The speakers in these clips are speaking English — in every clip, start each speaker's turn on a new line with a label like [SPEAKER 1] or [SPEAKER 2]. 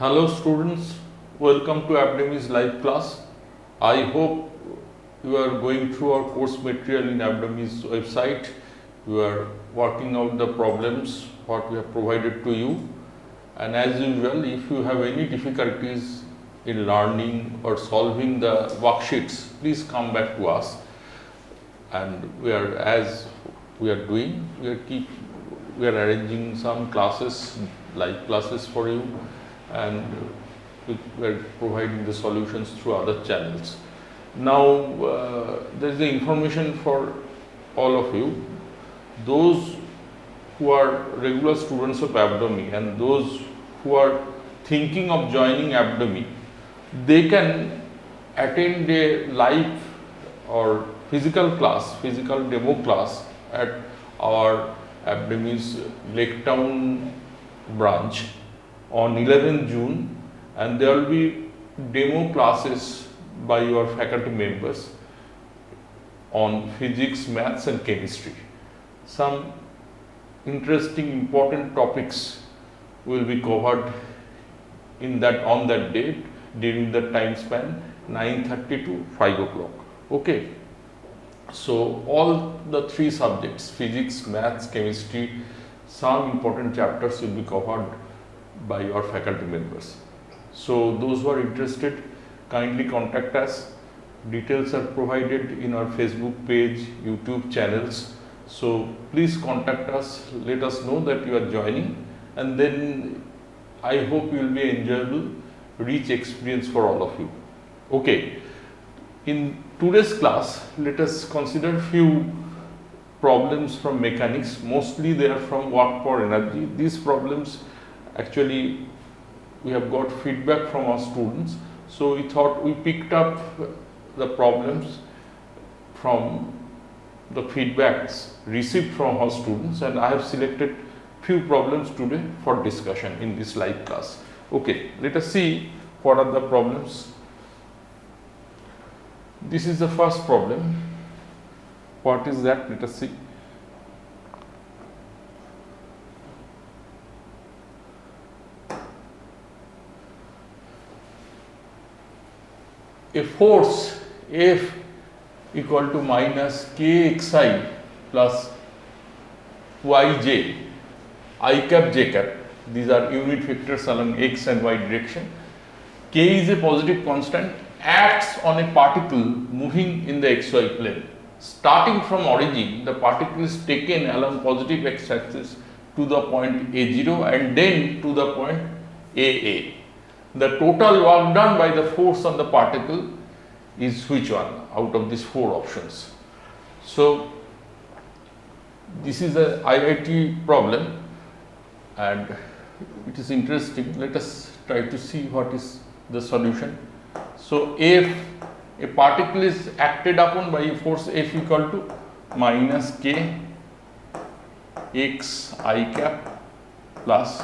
[SPEAKER 1] Hello students, welcome to Aptdemy's live class. I hope you are going through our course material in Aptdemy's website. You are working out the problems what we have provided to you, and as usual, if you have any difficulties in learning or solving the worksheets, please come back to us. And we are arranging some classes, live classes for you, and we are providing the solutions through other channels. Now there is the information for all of you. Those who are regular students of Aptdemy and those who are thinking of joining Aptdemy, they can attend a live or physical demo class at our Aptdemy's Laketown branch on 11th June, and there will be demo classes by your faculty members on physics, maths and chemistry. Some interesting important topics will be covered on that date during the time span 9:30 to 5 o'clock. Okay. So all the three subjects, physics, maths, chemistry, some important chapters will be covered by your faculty members. So those who are interested, kindly contact us. Details are provided in our Facebook page, YouTube channels. So please contact us, let us know that you are joining, and then I hope you will be enjoyable, rich experience for all of you. Okay. In today's class, let us consider few problems from mechanics. Mostly they are from work per energy. These problems actually we have got feedback from our students, so we thought we picked up the problems from the feedbacks received from our students, and I have selected few problems today for discussion in this live class. Okay, let us see what are the problems. This is the first problem. What is that? Let us see. A force F equal to minus kxi plus yj, I cap j cap, these are unit vectors along x and y direction. K is a positive constant, acts on a particle moving in the xy plane. Starting from origin, the particle is taken along positive x-axis to the point A0 and then to the point AA. The total work done by the force on the particle is which one out of these four options? So this is a IIT problem and it is interesting. Let us try to see what is the solution. So if a particle is acted upon by a force F equal to minus k x I cap plus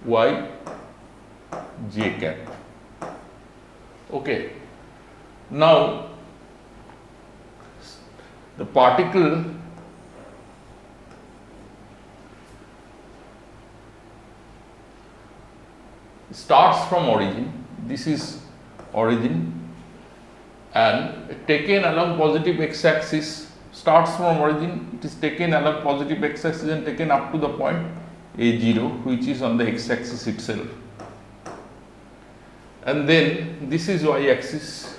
[SPEAKER 1] y j cap. Okay. Now the particle starts from origin. This is origin and taken along positive x-axis, starts from origin, it is taken along positive x-axis and taken up to the point A0, which is on the x-axis itself, and then this is y-axis,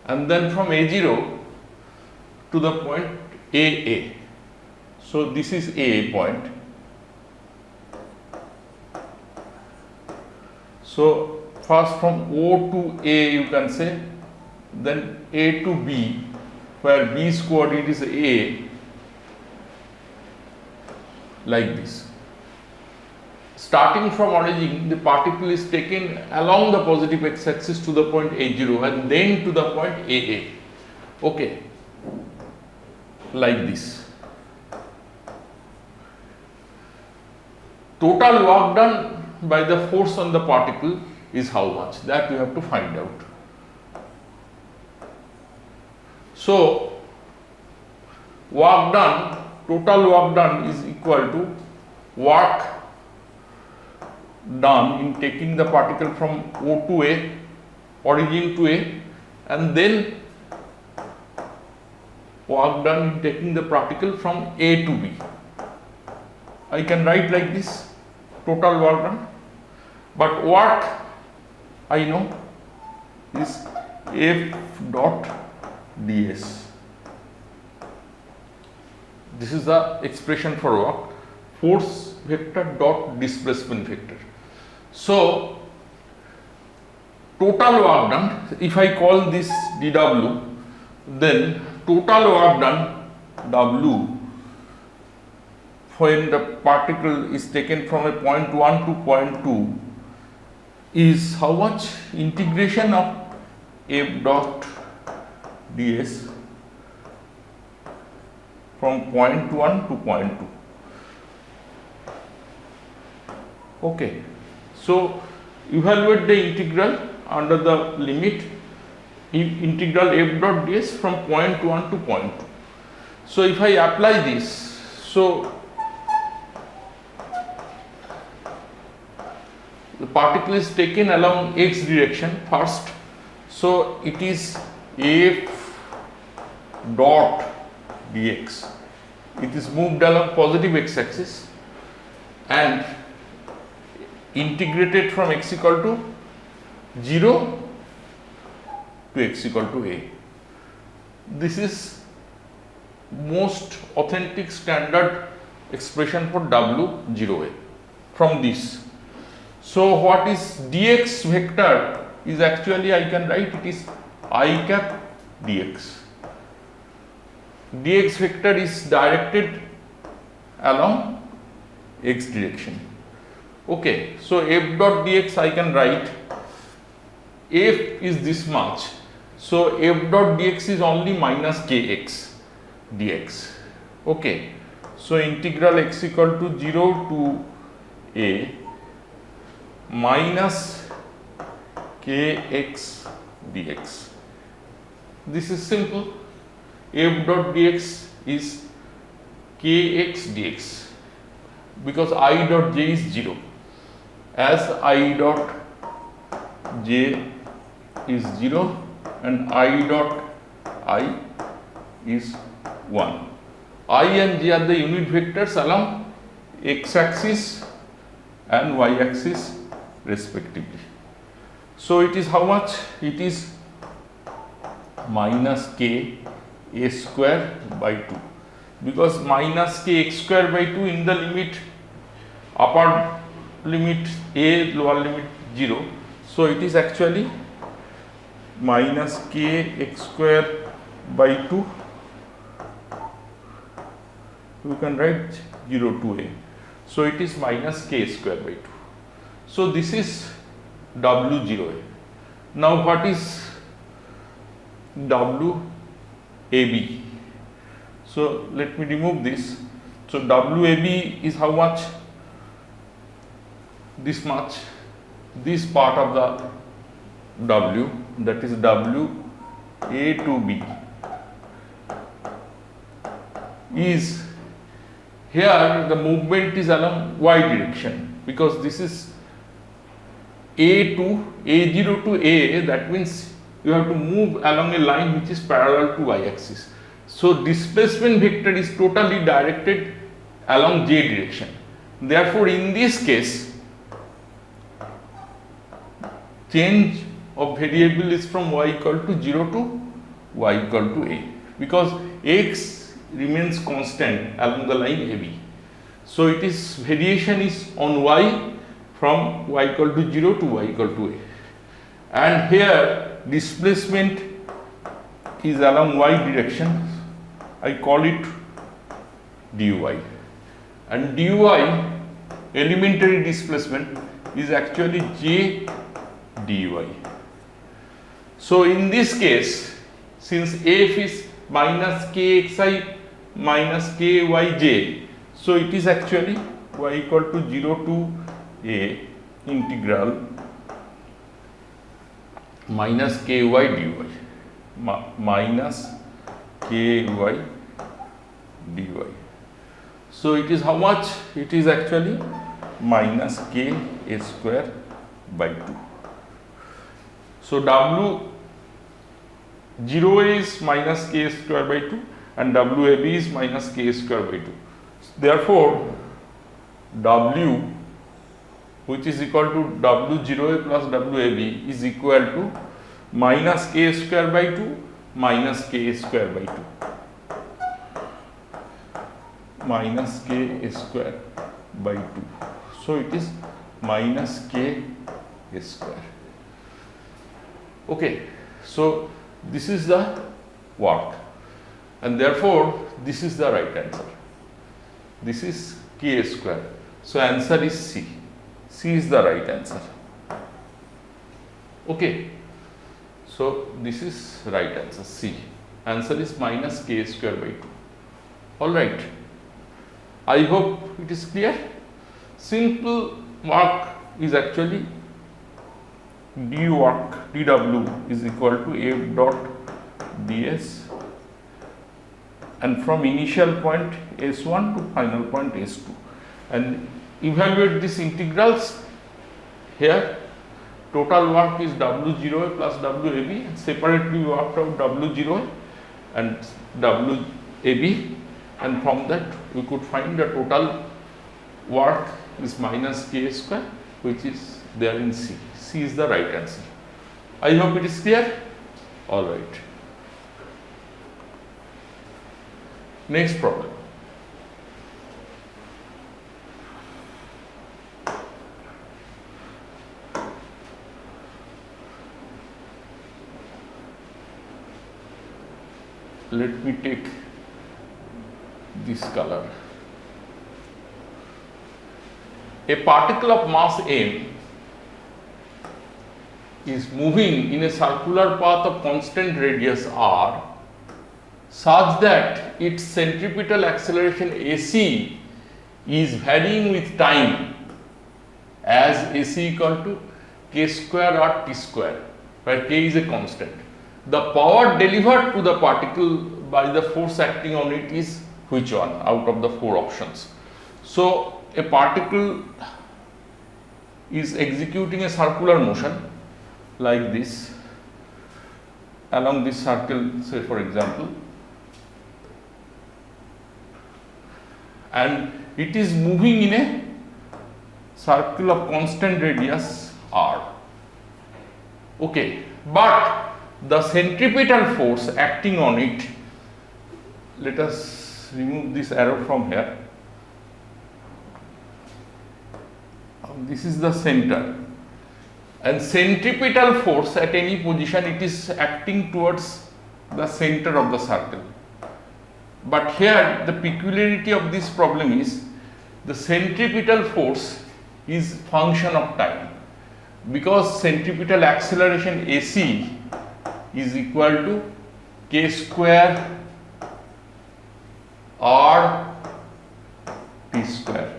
[SPEAKER 1] and then from A0 to the point AA. So this is AA point. So first from O to A you can say, then A to B, where B's coordinate is A, like this. Starting from origin, the particle is taken along the positive x-axis to the point A0 and then to the point AA. Okay, like this. Total work done by the force on the particle is how much? That you have to find out. So work done, total work done is equal to work done in taking the particle from O to A, origin to A, and then work done in taking the particle from A to B. I can write like this, total work done, but work I know is F dot ds. This is the expression for work, force vector dot displacement vector. So total work done, if I call this dW, then total work done W when the particle is taken from a point 1 to point 2 is how much? Integration of F dot ds from point 1 to point 2. Okay, so evaluate the integral under the limit integral F dot ds from point 1 to point 2. So if I apply this, so the particle is taken along x direction first, so it is F dot dx. It is moved along positive x axis and integrated from x equal to 0 to x equal to a. This is most authentic standard expression for W0a from this. So what is dx vector is actually, I can write it is I cap dx. Dx vector is directed along x direction. Okay, so F dot dx I can write, F is this much, so F dot dx is only minus kx dx. Okay, so integral x equal to 0 to a minus kx dx. This is simple. F dot dx is kx dx because I dot j is 0. As I dot j is 0 and I dot I is 1. I and j are the unit vectors along x axis and y axis respectively. So it is how much? It is minus k a square by 2, because minus k x square by 2 in the limit upper limit a, lower limit 0. So it is actually minus k x square by 2. You can write 0 to a. So it is minus k square by 2. So this is W0a. Now what is WAB? So let me remove this. So WAB is how much? This much. This part of the W, that is WA to B, is here the movement is along y direction, because this is A0 to A, that means you have to move along a line which is parallel to y axis. So displacement vector is totally directed along j direction. Therefore in this case change of variable is from y equal to 0 to y equal to a, because x remains constant along the line AB. So it is variation is on y from y equal to 0 to y equal to a, and here displacement is along y direction. I call it dy, and dy elementary displacement is actually j dy. So in this case, since f is minus kxi minus kyj, so it is actually y equal to 0 to a integral minus ky dy minus ky dy. So it is how much? It is actually minus k a square by 2. So W 0A is minus k square by 2 and WAB is minus k square by 2. Therefore, W, which is equal to W0A plus WAB, is equal to minus k square by 2 minus k square by 2 minus k square by 2. So it is minus k square. Okay, so this is the work, and therefore this is the right answer. This is k square. So answer is C. C is the right answer. Okay, so this is right answer, C. Answer is minus k square by 2. All right. I hope it is clear. Simple work is actually d work dw is equal to f dot ds, and from initial point s1 to final point s2, and evaluate these integrals. Here total work is w0 plus wab, and separately we worked out w0 and wab, and from that we could find the total work is minus k square, which is there in C. C is the right answer. I hope it is clear. All right. Next problem. Let me take this color. A particle of mass m is moving in a circular path of constant radius r such that its centripetal acceleration AC is varying with time as AC equal to k square r t square, where k is a constant. The power delivered to the particle by the force acting on it is which one out of the 4 options? So a particle is executing a circular motion like this along this circle, say for example, and it is moving in a circle of constant radius r. Okay, but the centripetal force acting on it, let us remove this arrow from here. This is the center, and centripetal force at any position, it is acting towards the center of the circle. But here the peculiarity of this problem is the centripetal force is function of time, because centripetal acceleration AC is equal to k square r t square.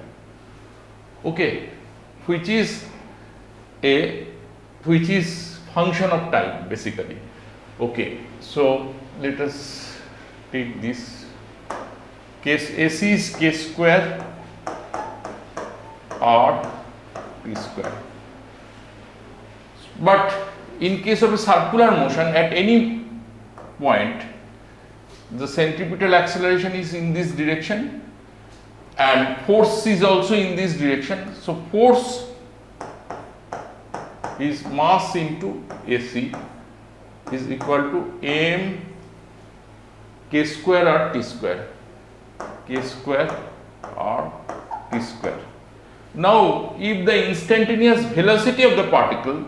[SPEAKER 1] Okay, which is function of time basically. Okay, so let us take this case. AC is k square r t square. But in case of a circular motion, at any point the centripetal acceleration is in this direction and force is also in this direction. So force is mass into AC is equal to m k square r t square, k square r t square. Now if the instantaneous velocity of the particle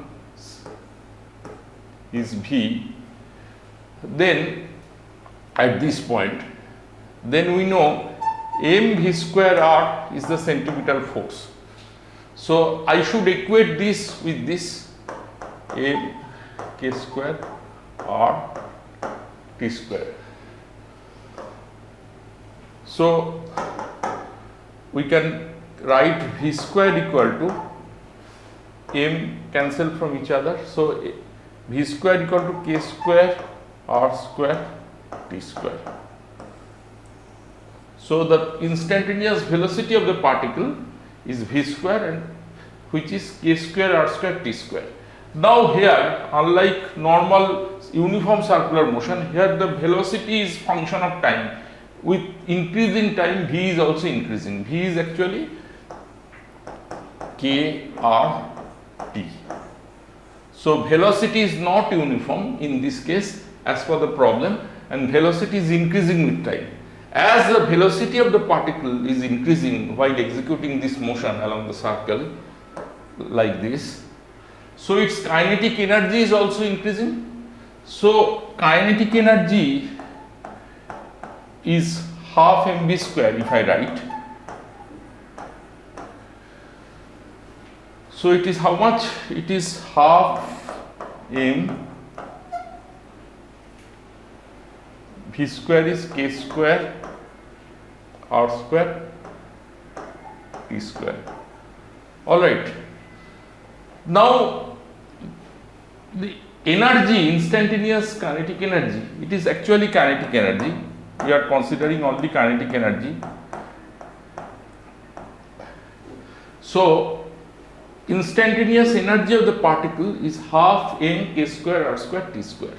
[SPEAKER 1] is v, then at this point, then we know mv square r is the centripetal force. So I should equate this with this m k square r t square. So we can write v square equal to m cancel from each other. So v square equal to k square r square t square. So the instantaneous velocity of the particle is v square, and which is k square r square t square. Now here, unlike normal uniform circular motion, here the velocity is function of time. With increasing time, v is also increasing. V is actually k r t. So velocity is not uniform in this case as per the problem, and velocity is increasing with time. As the velocity of the particle is increasing while executing this motion along the circle like this, so its kinetic energy is also increasing. So kinetic energy is half mv square if I write. So it is how much? It is half m v square is k square r square t square. All right. Now the energy, instantaneous kinetic energy, it is actually kinetic energy. We are considering only kinetic energy. So instantaneous energy of the particle is half m k square r square t square.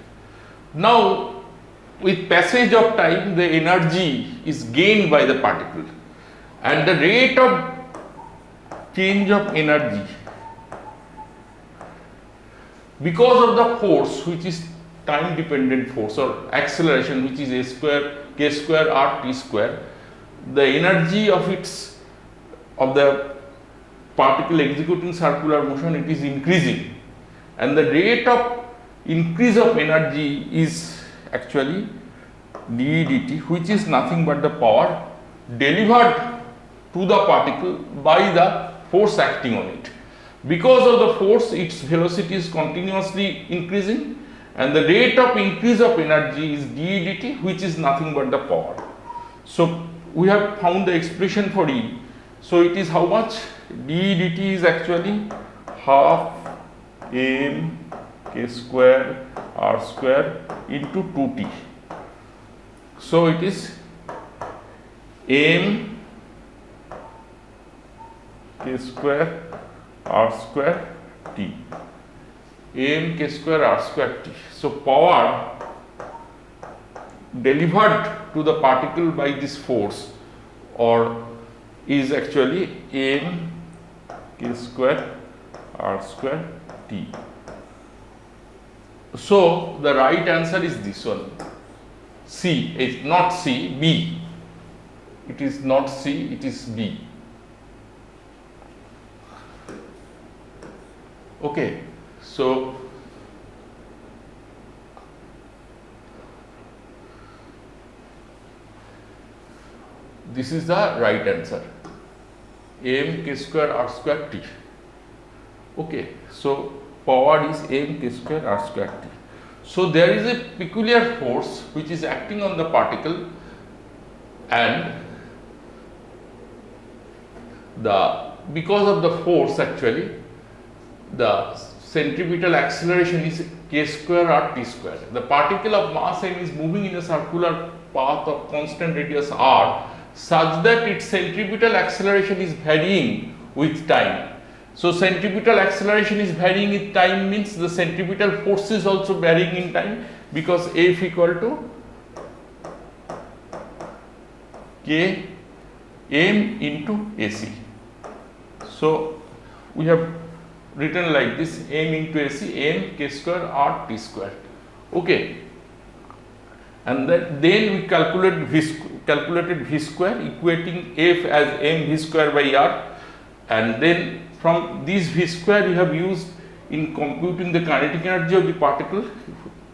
[SPEAKER 1] Now with passage of time, the energy is gained by the particle, and the rate of change of energy because of the force, which is time dependent force, or acceleration, which is a square k square r t square, the energy of the particle executing circular motion, it is increasing, and the rate of increase of energy is actually d dt, which is nothing but the power delivered to the particle by the force acting on it. Because of the force, its velocity is continuously increasing, and the rate of increase of energy is d dt, which is nothing but the power. So we have found the expression for E. So it is how much? d dt is actually half m k square r square into 2t. So it is m k square r square t, m k square r square t. So power delivered to the particle by this force or is actually m k square r square t. So the right answer is this one, C. It's not C, B. It is not C, it is B. Okay, so this is the right answer, m k square r square t. Okay, so power is m k square r square t. So there is a peculiar force which is acting on the particle, and because of the force, actually the centripetal acceleration is k square r t square. The particle of mass m is moving in a circular path of constant radius r, such that its centripetal acceleration is varying with time. So centripetal acceleration is varying with time means the centripetal force is also varying in time, because F equal to k m into AC. So we have written like this, m into AC, m k square r t square. Okay, and then we calculated v square, equating F as m v square by r, and then from this v square we have used in computing the kinetic energy of the particle,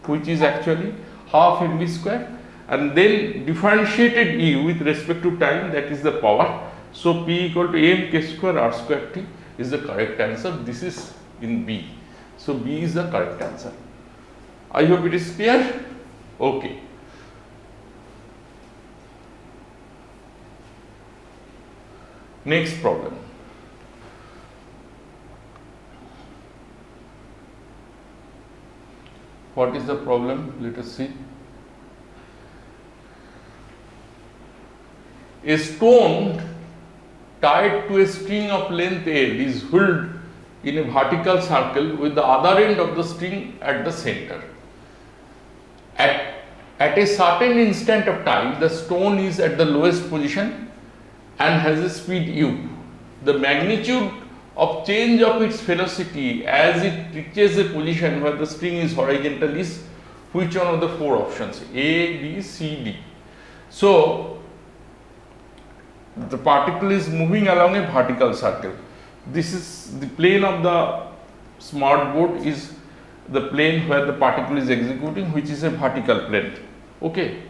[SPEAKER 1] which is actually half mv square, and then differentiated E with respect to time, that is the power. So P equal to m k square r square t is the correct answer. This is in B. So B is the correct answer. I hope it is clear. Okay. Next problem. What is the problem? Let us see. a stone tied to a string of length L is held in a vertical circle with the other end of the string at the center. At a certain instant of time, the stone is at the lowest position and has a speed u. The magnitude of change of its velocity as it reaches a position where the string is horizontal is which one of the four options? A, B, C, D. So, the particle is moving along a vertical circle. This is the plane of the smart board is the plane where the particle is executing, which is a vertical plane. Okay.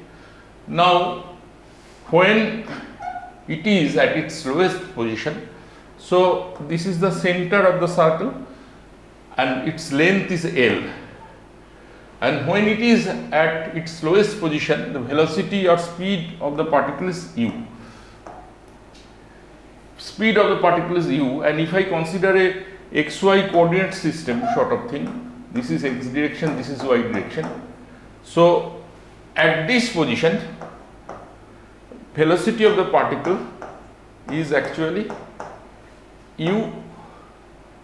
[SPEAKER 1] Now, when it is at its lowest position, so this is the center of the circle and its length is L, and when it is at its lowest position, the velocity or speed of the particle is u. Speed of the particle is u, and if I consider a xy coordinate system sort of thing, this is x direction, this is y direction. So at this position, velocity of the particle is actually u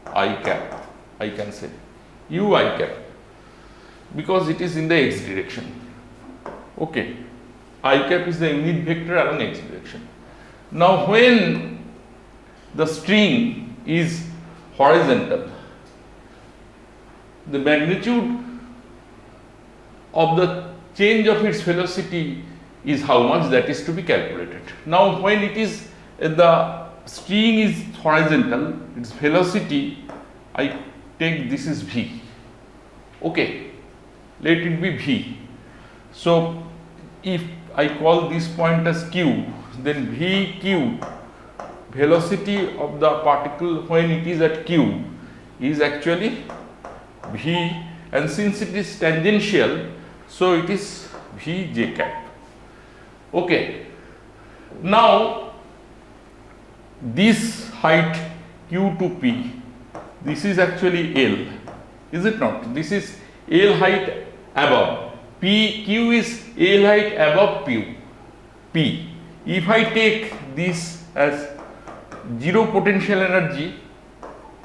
[SPEAKER 1] I cap, I can say u I cap, because it is in the x direction. Okay, I cap is the unit vector along x direction. Now when the string is horizontal, the magnitude of the change of its velocity is how much, that is to be calculated. Now when it is the string is horizontal, its velocity, I take this is v. Okay, let it be v. So if I call this point as q, then vq, velocity of the particle when it is at q, is actually v, and since it is tangential, so it is v j cap. Okay. Now this height q to p, this is actually L, is it not? This is L height above p, q is L height above p. If I take this as zero potential energy,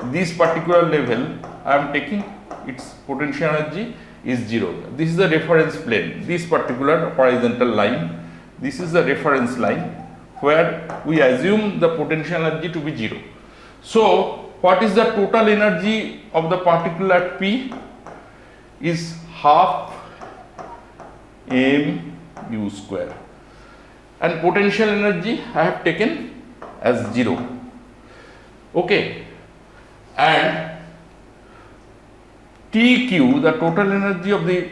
[SPEAKER 1] this particular level I am taking its potential energy is 0. This is the reference plane, this particular horizontal line, this is the reference line where we assume the potential energy to be 0. So what is the total energy of the particle at p? Is half mu square, and potential energy I have taken as 0. Okay, and TQ, the total energy of the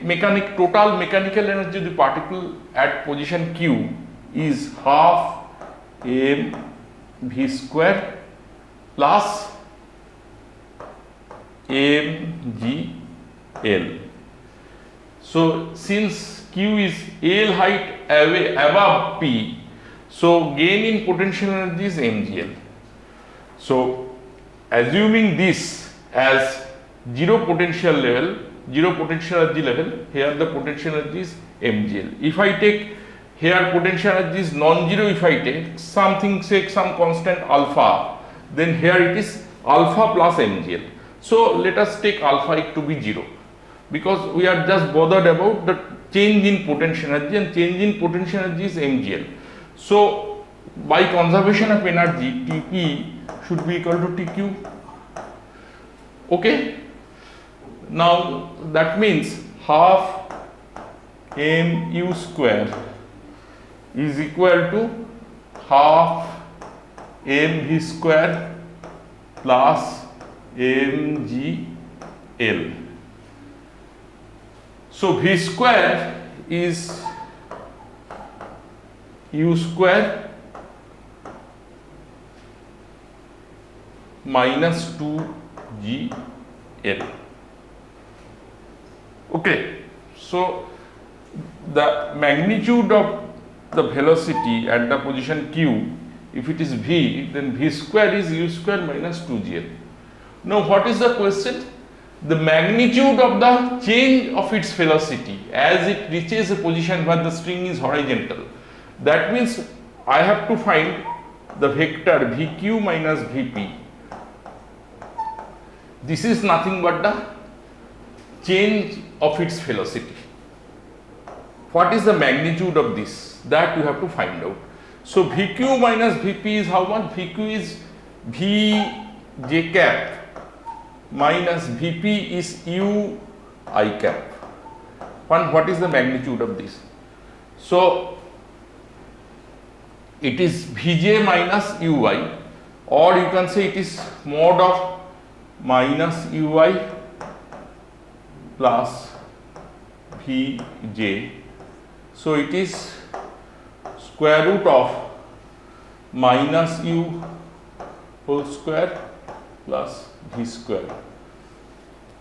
[SPEAKER 1] total mechanical energy of the particle at position Q is half mv square plus mgl. So since Q is L height above P, so gain in potential energy is mgl. So assuming this as zero potential level, zero potential energy level, here the potential energy is mgl. If I take here potential energy is non-zero, if I take something, say some constant alpha, then here it is alpha plus mgl. So let us take alpha to be 0, because we are just bothered about the change in potential energy, and change in potential energy is mgl. So by conservation of energy, Tp should be equal to Tq. Okay. Now that means half mu square is equal to half mv square plus mgl. So v square is u square minus 2gl. Okay, so the magnitude of the velocity at the position q, if it is v, then v square is u square minus 2gl. Now what is the question? The magnitude of the change of its velocity as it reaches a position where the string is horizontal. That means I have to find the vector VQ minus VP. This is nothing but the change of its velocity. What is the magnitude of this? That you have to find out. So VQ minus VP is how much? VQ is Vj cap minus VP is U I cap. What is the magnitude of this? So it is Vj minus Ui, or you can say it is mod of minus Ui plus Vj. So it is square root of minus U whole square plus V square.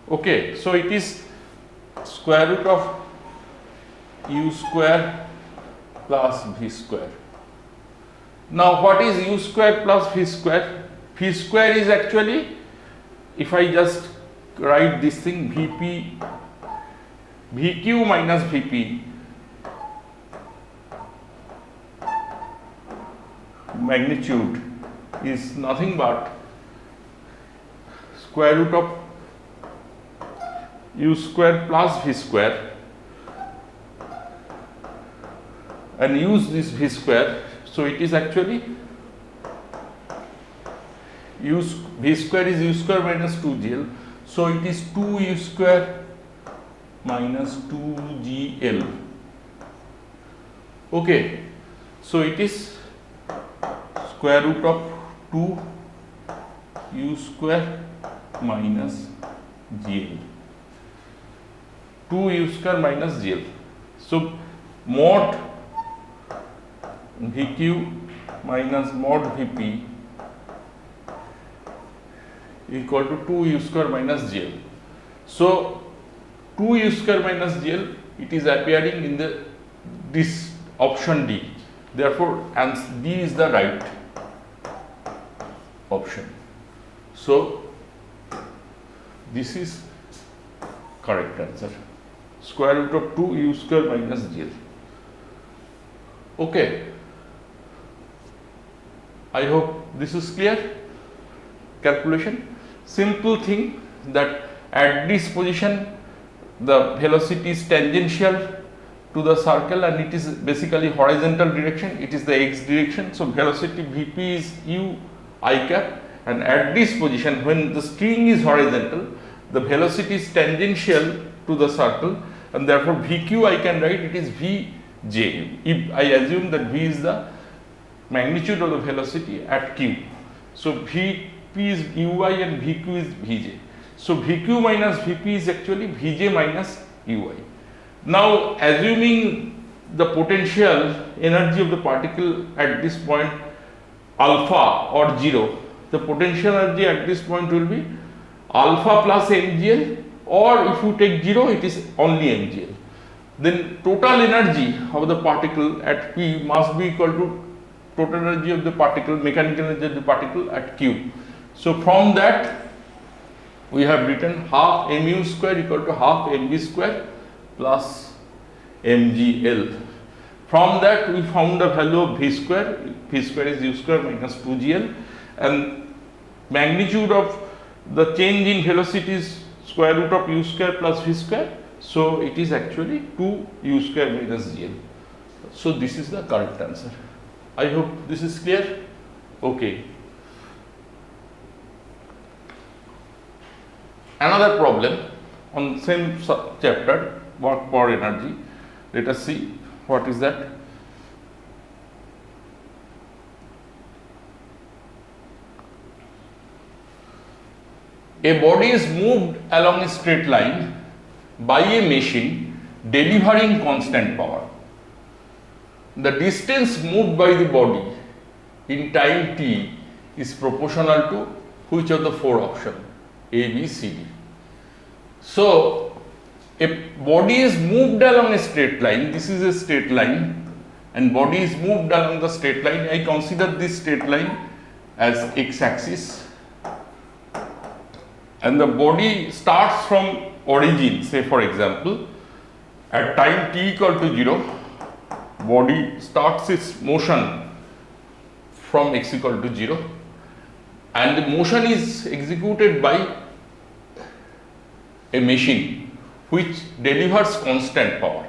[SPEAKER 1] Okay, so it is square root of U square plus V square. Now what is U square plus V square? V square is actually, if I just write this thing, Vp, Vq minus Vp magnitude is nothing but square root of U square plus V square, and use this V square. So it is actually V square is U square minus 2gl. So it is 2U square minus 2gl. Okay, so it is square root of 2U square minus gl. 2U square minus gl. So mod VQ minus mod VP equal to 2U square minus gl. So 2U square minus gl, it is appearing in the this option D. Therefore, D is the right option. So this is correct answer. Square root of 2U square minus gl. Okay. I hope this is clear. Calculation. Simple thing that at this position the velocity is tangential to the circle and it is basically horizontal direction, it is the x direction. So velocity Vp is U I cap, and at this position when the string is horizontal the velocity is tangential to the circle, and therefore Vq I can write it is Vj if I assume that V is the magnitude of the velocity at q. So Vp is Ui and Vq is Vj. So Vq minus Vp is actually Vj minus Ui. Now assuming the potential energy of the particle at this point alpha or 0, the potential energy at this point will be alpha plus mgl, or if you take 0 it is only mgl. Then total energy of the particle at p must be equal to total energy of the particle, mechanical energy of the particle at q. So from that we have written half mu square equal to half mv square plus mgl. From that we found the value of v square. V square is u square minus 2gl, and magnitude of the change in velocity is square root of u square plus v square. So it is actually 2u square minus gl. So this is the correct answer. I hope this is clear. Okay. Another problem on same chapter, work per energy. Let us see what is that. A body is moved along a straight line by a machine delivering constant power. The distance moved by the body in time t is proportional to which of the four options? A, B, C, D. So a body is moved along a straight line. This is a straight line, and body is moved along the straight line. I consider this straight line as x-axis, and the body starts from origin. Say for example, at time t equal to 0, body starts its motion from x equal to 0, and the motion is executed by a machine which delivers constant power.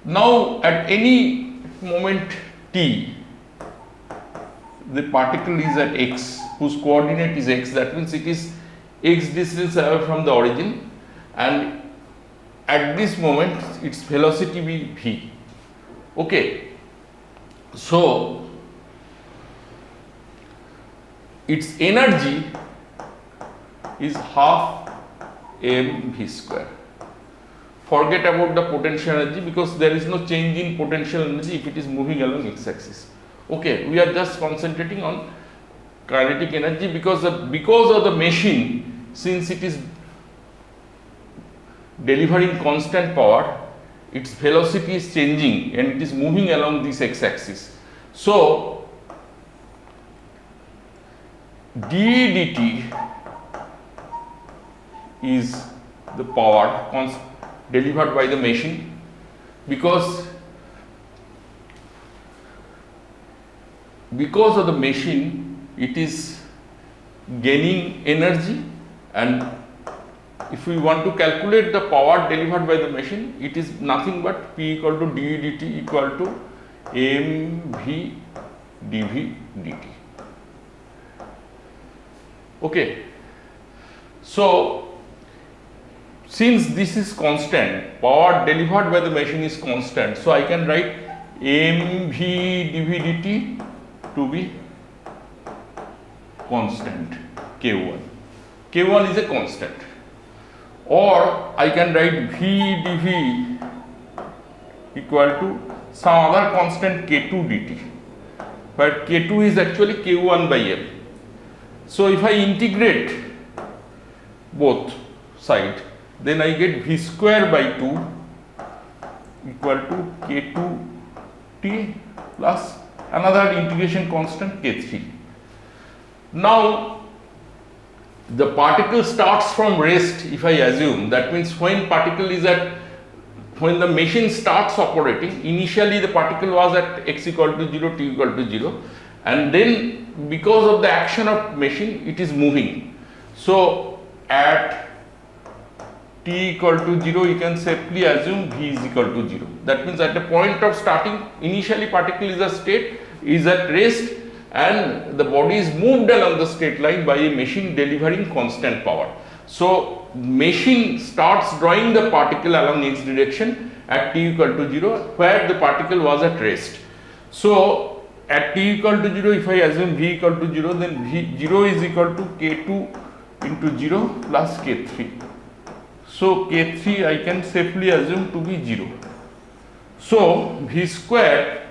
[SPEAKER 1] Now at any moment t, the particle is at x, whose coordinate is x, that means it is x distance away from the origin, and at this moment its velocity will be v. Okay. So its energy is half mv square. Forget about the potential energy, because there is no change in potential energy if it is moving along x axis. Okay, we are just concentrating on kinetic energy, because of the machine, since it is delivering constant power, its velocity is changing and it is moving along this x axis. So d dt is the power delivered by the machine, because of the machine it is gaining energy, and if we want to calculate the power delivered by the machine, it is nothing but P equal to d dt equal to mv dv dt. Okay. So since this is constant, power delivered by the machine is constant, so I can write mv dv dt to be constant k1. K1 is a constant. Or I can write v dv equal to some other constant k2 dt, but k2 is actually k1 by m. So if I integrate both sides, then I get v square by 2 equal to k2 t plus another integration constant k3. Now the particle starts from rest, if I assume, that means when the machine starts operating, initially the particle was at x equal to 0, t equal to 0, and then because of the action of machine it is moving. So at t equal to 0 you can safely assume v is equal to 0. That means at the point of starting, initially particle is at rest, and the body is moved along the straight line by a machine delivering constant power. So machine starts drawing the particle along x direction at t equal to 0, where the particle was at rest. So at t equal to 0, if I assume v equal to 0, then v 0 is equal to k2 into 0 plus k3. So k3 I can safely assume to be 0. So v square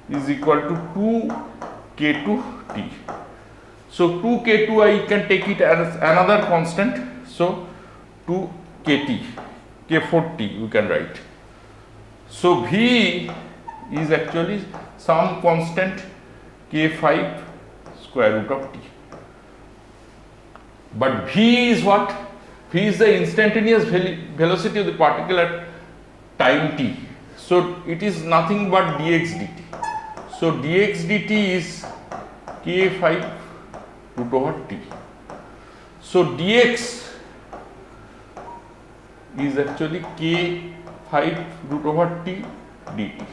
[SPEAKER 1] is equal to 2 k2 t. So 2 k2 I can take it as another constant. So 2 kt, k4 t we can write. So v is actually some constant k5 square root of t. But v is what? V is the instantaneous velocity of the particle at time t. So it is nothing but dx dt. So dx dt is k5 root over t. So dx is actually k5 root over t dt.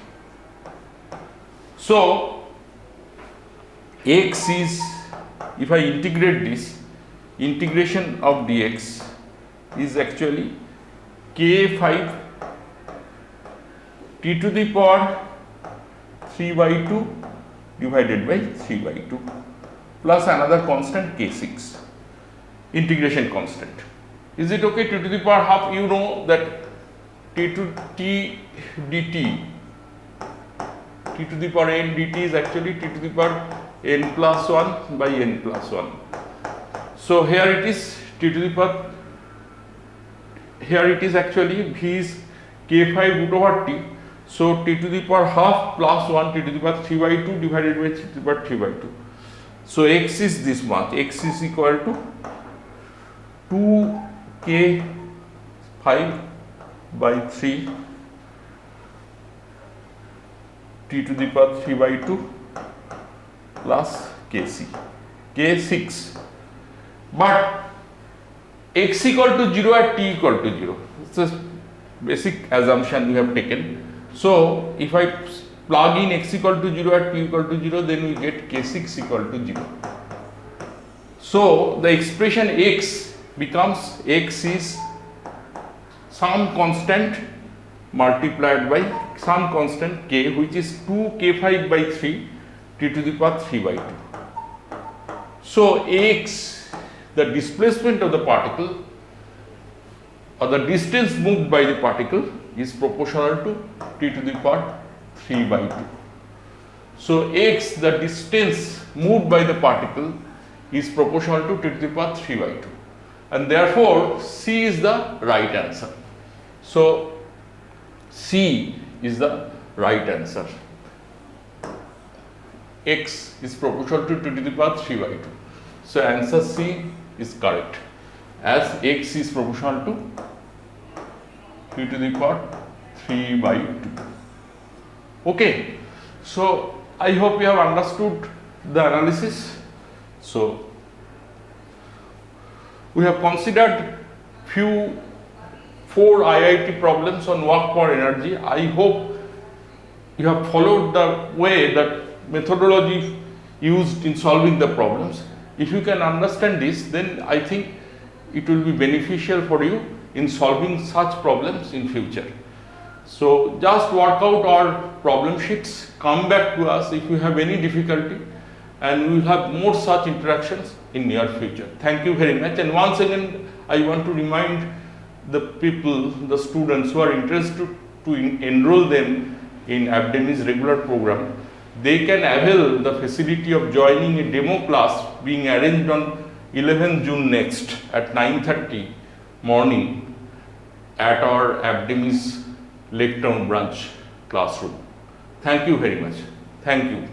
[SPEAKER 1] So x is, if I integrate this, integration of dx is actually k5 t to the power 3 by 2 divided by 3 by 2 plus another constant k6, integration constant. Is it okay? T to the power half, you know that t to t dt, t to the power n dt is actually t to the power n plus 1 by n plus 1. So here it is t to the power, here it is actually v is k5 root over t. So t to the power half plus 1 t to the power 3 by 2 divided by 3 to the power 3 by 2. So x is this much, x is equal to 2 k5 by 3 t to the power 3 by 2 plus Kc, K6. But x equal to 0 at t equal to 0. It's a basic assumption we have taken. So if I plug in x equal to 0 at t equal to 0, then we get K6 equal to 0. So the expression x becomes x is some constant multiplied by some constant k, which is 2k5 by 3 t to the power 3 by 2. So x, the displacement of the particle or the distance moved by the particle, is proportional to t to the power 3 by 2. So x, the distance moved by the particle, is proportional to t to the power 3 by 2, and therefore C is the right answer. So C is the right answer. X is proportional to t to the power 3 by 2. So answer C is correct, as x is proportional to t to the power 3 by 2. Okay, so I hope you have understood the analysis. So we have considered four IIT problems on work per energy. I hope you have followed the way, that methodology used in solving the problems. If you can understand this, then I think it will be beneficial for you in solving such problems in future. So just work out our problem sheets, come back to us if you have any difficulty, and we will have more such interactions in near future. Thank you very much. And once again, I want to remind the people, the students who are interested to enroll them in Aptdemy's regular program, they can avail the facility of joining a demo class being arranged on 11th June next at 9:30 morning at our Aptdemy's Lake Town branch classroom. Thank you very much. Thank you.